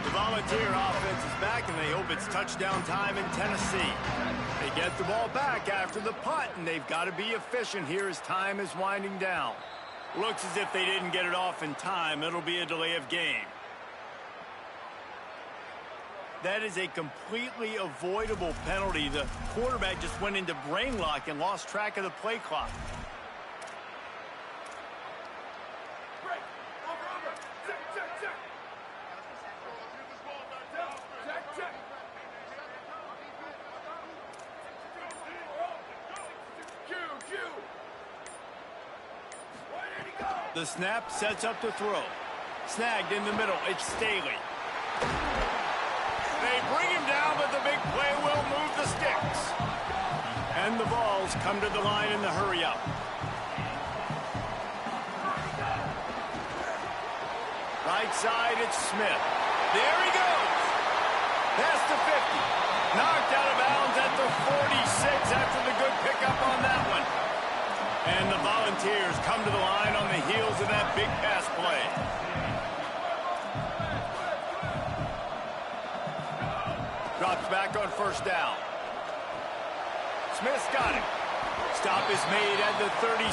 The Volunteer offense is back, and they hope it's touchdown time in Tennessee. They get the ball back after the punt, and they've got to be efficient here as time is winding down. Looks as if they didn't get it off in time. It'll be a delay of game. That is a completely avoidable penalty. The quarterback just went into brain lock and lost track of the play clock. The snap sets up to throw. Snagged in the middle. It's Staley. They bring him down, but the big play will move the sticks. And the balls come to the line in the hurry-up. Right side, it's Smith. There he goes. Past the 50. Knocked out of bounds at the 46 after the good pickup on that one. And the Volunteers come to the line on the heels of that big pass play. Drops back on first down. Smith's got it. Stop is made at the 36,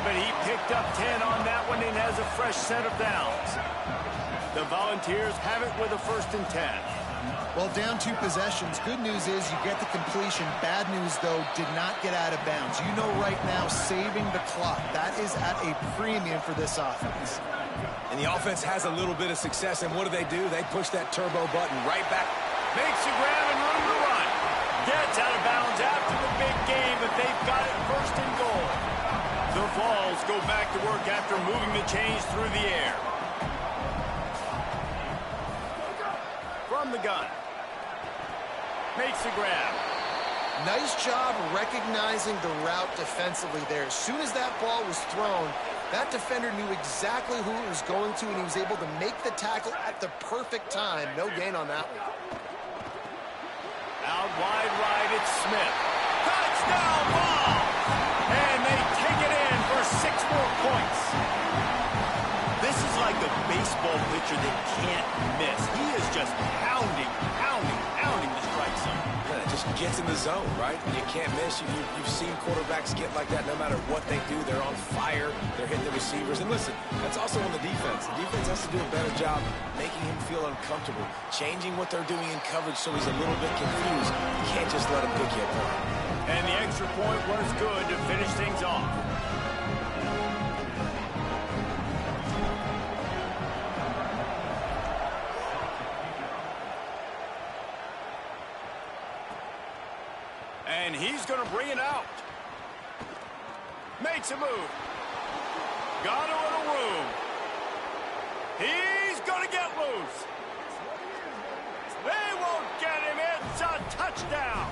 but he picked up 10 on that one and has a fresh set of downs. The Volunteers have it with a 1st and 10. Well, down 2 possessions. Good news is you get the completion. Bad news, though, did not get out of bounds. You know right now, saving the clock, that is at a premium for this offense. And the offense has a little bit of success, and what do? They push that turbo button right back. Makes a grab and room to run. Gets out of bounds after the big game, but they've got it 1st and goal. The Vols go back to work after moving the chains through the air. From the gun. Makes a grab. Nice job recognizing the route defensively there. As soon as that ball was thrown, that defender knew exactly who it was going to, and he was able to make the tackle at the perfect time. No gain on that one. Out wide right, it's Smith. Touchdown ball! And they take it in for 6 more points. This is like a baseball pitcher that can't miss. He is just pounding the strike zone. Yeah, it just gets in the zone, right? And you can't miss. You've seen quarterbacks get like that no matter what they do. They're on fire. They're hitting the receivers. And listen, that's also on the defense. The defense has to do a better job making him feel uncomfortable, changing what they're doing in coverage so he's a little bit confused. You can't just let him pick you apart. And the extra point was good to finish things off. And he's going to bring it out. Makes a move. Got a little room. He's going to get loose. They won't get him. It's a touchdown.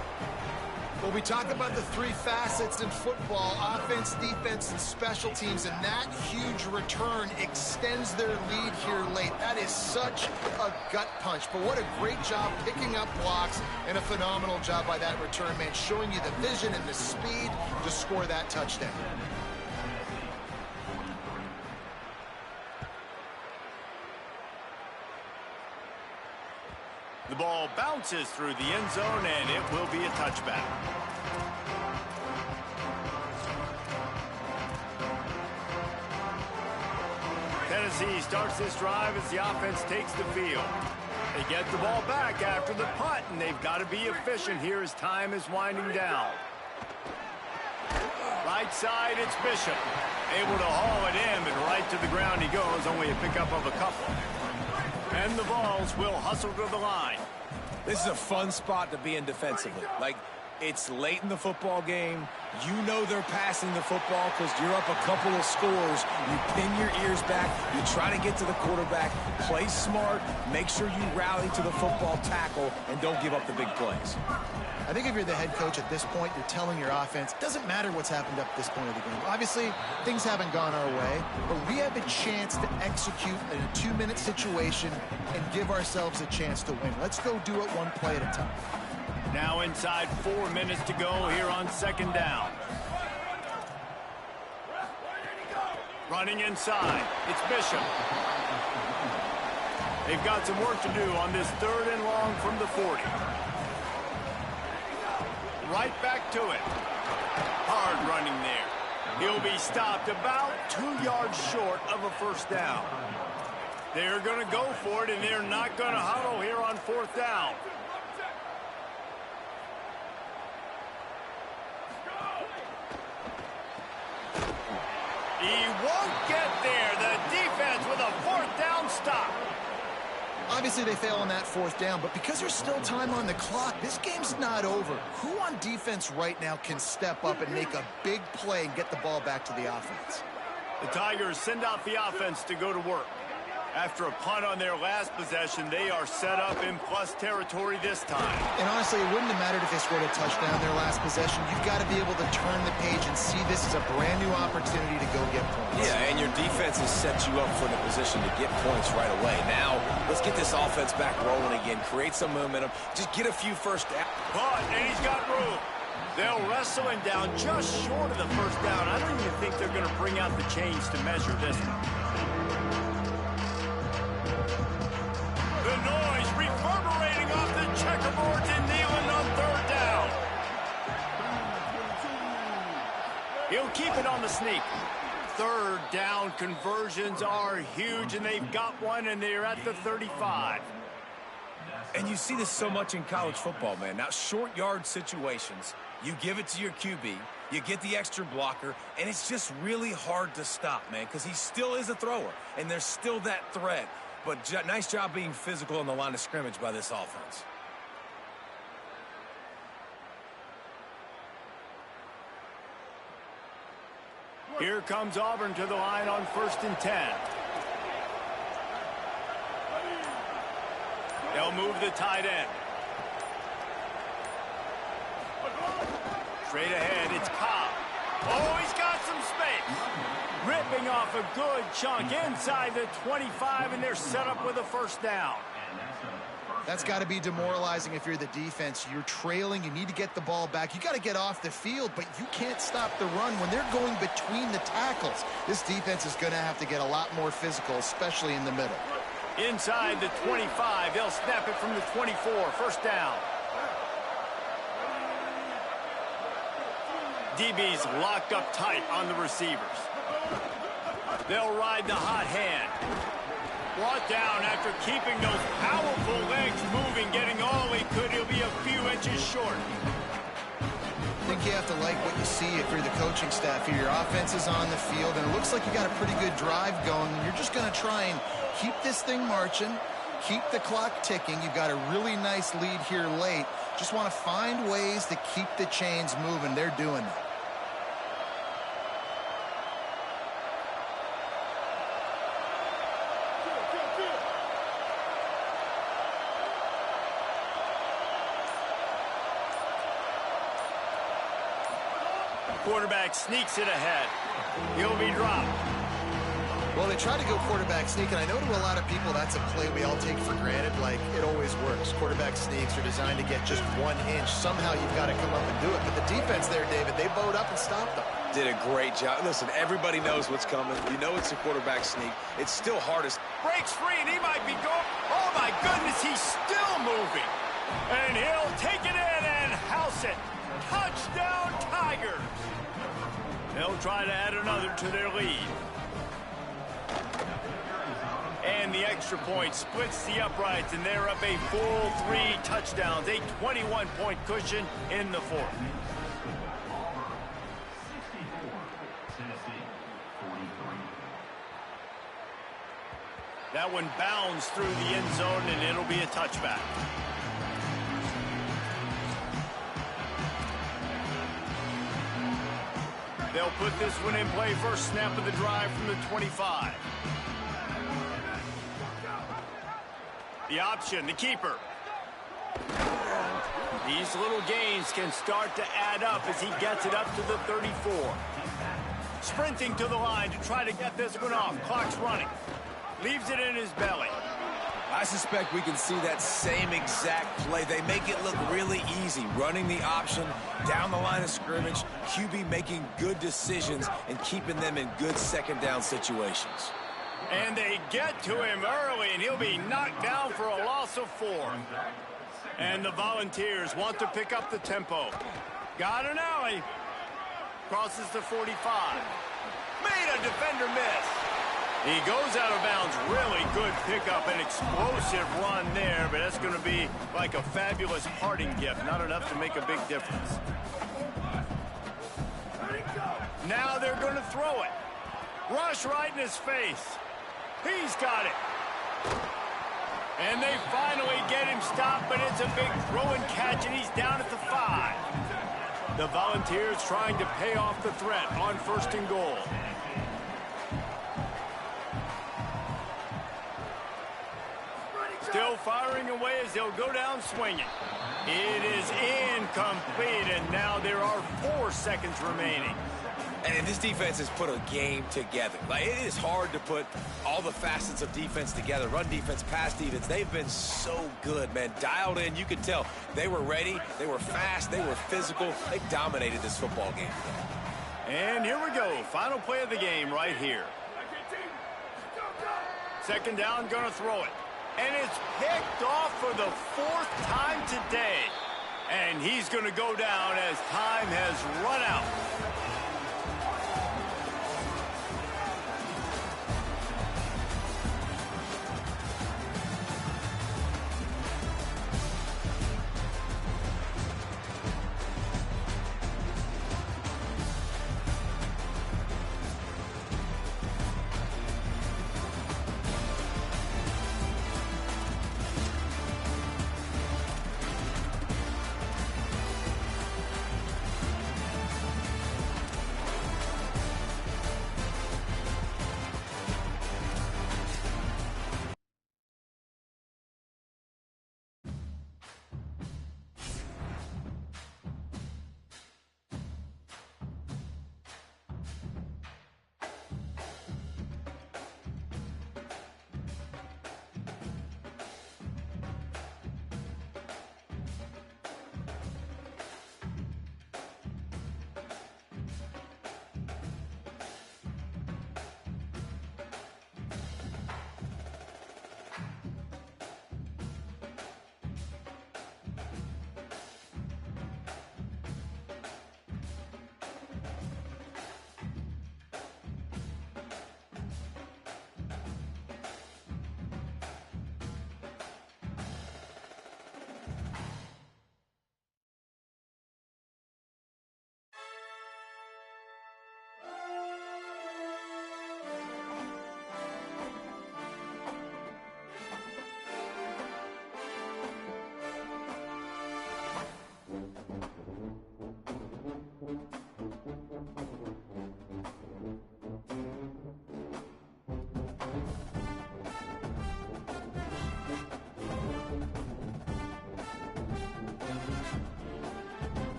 Well, we talk about the 3 facets in football: offense, defense, and special teams, and that huge return extends their lead here late. That is such a gut punch, but what a great job picking up blocks and a phenomenal job by that return man, showing you the vision and the speed to score that touchdown. The ball bounces through the end zone, and it will be a touchback. Tennessee starts this drive as the offense takes the field. They get the ball back after the punt, and they've got to be efficient here as time is winding down. Right side, it's Bishop. Able to haul it in, but right to the ground he goes, only a pickup of a couple. And the Vols will hustle to the line. This is a fun spot to be in defensively. Like, it's late in the football game. You know they're passing the football because you're up a couple of scores. You pin your ears back. You try to get to the quarterback. Play smart. Make sure you rally to the football tackle and don't give up the big plays. I think if you're the head coach at this point, you're telling your offense, it doesn't matter what's happened up this point of the game. Obviously, things haven't gone our way, but we have a chance to execute in a 2-minute situation and give ourselves a chance to win. Let's go do it one play at a time. Now inside 4 minutes to go here on 2nd down. Running inside, it's Bishop. They've got some work to do on this 3rd and long from the 40. Right back to it. Hard running there. He'll be stopped about 2 yards short of a 1st down. They're going to go for it, and they're not going to huddle here on 4th down. He won't get there. The defense with a 4th down stop. Obviously, they fail on that 4th down, but because there's still time on the clock, this game's not over. Who on defense right now can step up and make a big play and get the ball back to the offense? The Tigers send out the offense to go to work. After a punt on their last possession, they are set up in plus territory this time. And honestly, it wouldn't have mattered if they scored a touchdown their last possession. You've got to be able to turn the page and see this as a brand new opportunity to go get points. Yeah, and your defense has set you up for the position to get points right away. Now, let's get this offense back rolling again. Create some momentum. Just get a few first downs. But, and he's got room. They'll wrestle him down just short of the first down. I don't even think they're going to bring out the chains to measure this one. The noise reverberating off the checkerboards and kneeling on third down. He'll keep it on the sneak. Third down conversions are huge, and they've got one, and they're at the 35. And you see this so much in college football, man. Now, short yard situations, you give it to your QB, you get the extra blocker, and it's just really hard to stop, man, because he still is a thrower, and there's still that threat. But nice job being physical on the line of scrimmage by this offense. Here comes Auburn to the line on 1st and 10. They'll move the tight end. Straight ahead, it's Cobb. Oh, he's got some space. Ripping off a good chunk inside the 25, and they're set up with a first down. That's got to be demoralizing if you're the defense. You're trailing. You need to get the ball back. You got to get off the field, but you can't stop the run when they're going between the tackles. This defense is going to have to get a lot more physical, especially in the middle. Inside the 25, they'll snap it from the 24. First down. DB's locked up tight on the receivers. They'll ride the hot hand. Brought down after keeping those powerful legs moving, getting all he could. He'll be a few inches short. I think you have to like what you see if you're the coaching staff here. Your offense is on the field, and it looks like you got a pretty good drive going. You're just going to try and keep this thing marching, keep the clock ticking. You've got a really nice lead here late. Just want to find ways to keep the chains moving. They're doing it. Quarterback sneaks it ahead. He'll be dropped. Well, they try to go quarterback sneak, and I know to a lot of people that's a play we all take for granted, like it always works. Quarterback sneaks are designed to get just 1 inch. Somehow you've got to come up and do it. But the defense there, David, they bowed up and stopped them. Did a great job. Listen, everybody knows what's coming. You know it's a quarterback sneak. It's still hardest. Breaks free, and he might be going. Oh, my goodness, he's still moving. And he'll take it in and house it. Touchdown, Tigers. They'll try to add another to their lead. And the extra point splits the uprights, and they're up a full 3 touchdowns, a 21-point cushion in the fourth. That one bounds through the end zone, and it'll be a touchback. They'll put this one in play first snap of the drive from the 25. The option, the keeper. These little gains can start to add up as he gets it up to the 34. Sprinting to the line to try to get this one off. Clock's running. Leaves it in his belly. I suspect we can see that same exact play. They make it look really easy, running the option down the line of scrimmage, QB making good decisions and keeping them in good second down situations. And they get to him early, and he'll be knocked down for a loss of 4. And the Volunteers want to pick up the tempo. Got an alley. Crosses the 45. Made a defender miss. He goes out of bounds. Really good pickup, an explosive run there, but that's going to be like a fabulous parting gift. Not enough to make a big difference. Now they're going to throw it. Rush right in his face. He's got it. And they finally get him stopped, but it's a big throw and catch, and he's down at the 5. The Volunteers trying to pay off the threat on 1st and goal. firing away as they'll go down swinging. It is incomplete, and now there are 4 seconds remaining. And this defense has put a game together. Like, it is hard to put all the facets of defense together. Run defense, pass defense. They've been so good, man. Dialed in. You could tell they were ready. They were fast. They were physical. They dominated this football game. And here we go. Final play of the game right here. Second down, going to throw it. And it's picked off for the 4th time today. And he's going to go down as time has run out.